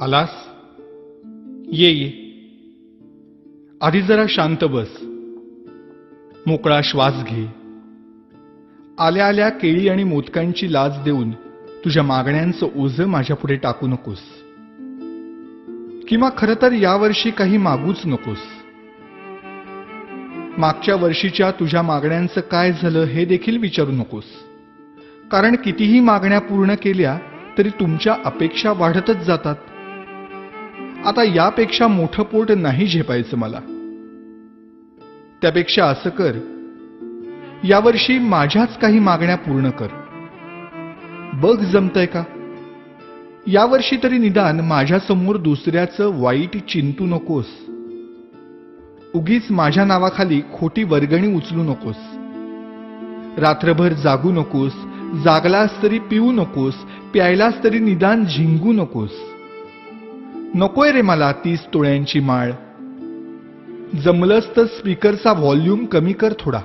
आलास? ये ये. आधी जरा शांत बस. मोकळा श्वास घे. आल्या आल्या केळी आणि मोदकांची लाच देऊन तुझ्या मागण्यांचं ओझं माझ्यापुढे टाकू नकोस. किंवा खरं तर यावर्षी काही मागूच नकोस. मागच्या वर्षीच्या तुझ्या मागण्यांचं काय झालं हे देखील विचारू नकोस. कारण कितीही मागण्या पूर्ण केल्या तरी तुमच्या अपेक्षा वाढतच जातात. आता यापेक्षा मोठं पोट नाही झेपायचं मला. त्यापेक्षा असं कर, यावर्षी माझ्याच काही मागण्या पूर्ण कर. बघ जमतंय का? यावर्षी तरी निदान माझ्यासमोर दुसऱ्याचं वाईट चिंतू नकोस. उगीच माझ्या नावाखाली खोटी वर्गणी उचलू नकोस. रात्रभर जागू नकोस. जागलास तरी पिऊ नकोस. प्यायलास तरी निदान झिंगू नकोस. नकोय रे मला 30 तोळ्यांची माळ. जमलंच तर स्पीकरचा व्हॉल्यूम कमी कर थोडा.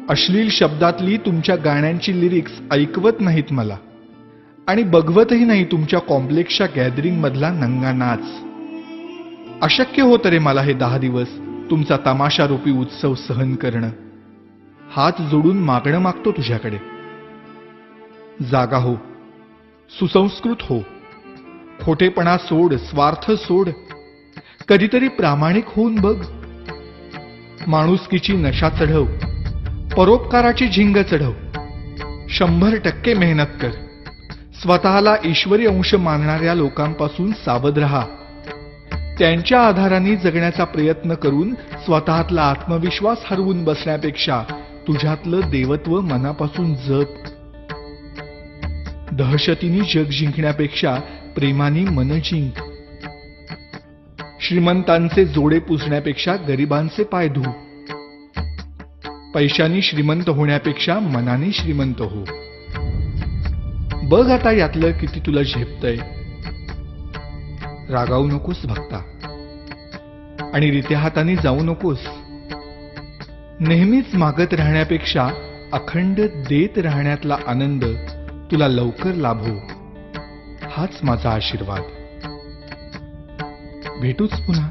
अश्लील शब्दातली तुमच्या गाण्यांची लिरिक्स ऐकवत नाहीत मला आणि बघवतही नाही तुमच्या कॉम्प्लेक्सच्या गॅदरिंग मधला नंगा नाच. अशक्य होतं रे मला हे 10 दिवस तुमचा तमाशारूपी उत्सव सहन करणं. हात जोडून मागणं मागतो तुझ्याकडे. जागा हो. सुसंस्कृत हो. खोटेपणा सोड. स्वार्थ सोड. कधीतरी प्रामाणिक होऊन बघ. माणुसकीची नशा चढव. परोपकाराची झिंग चढव. 100% मेहनत कर. स्वतःला ईश्वरी अंश मानणाऱ्या लोकांपासून सावध राहा. त्यांच्या आधाराने जगण्याचा प्रयत्न करून स्वतःतला आत्मविश्वास हरवून बसण्यापेक्षा तुझ्यातलं देवत्व मनापासून जप. दहशतीने जग जिंकण्यापेक्षा प्रेमाने मन जिंक. श्रीमंतांचे जोडे पुसण्यापेक्षा गरिबांचे पाय धु. पैशानी श्रीमंत होण्यापेक्षा मनाने श्रीमंत हो. बघ आता यातलं किती तुला झेपतंय. रागावू नकोस भक्ता आणि रित्या हाताने जाऊ नकोस. नेहमीच मागत राहण्यापेक्षा अखंड देत राहण्यातला आनंद तुला लवकर लाभो, हाच माझा आशीर्वाद. भेटूच पुन्हा.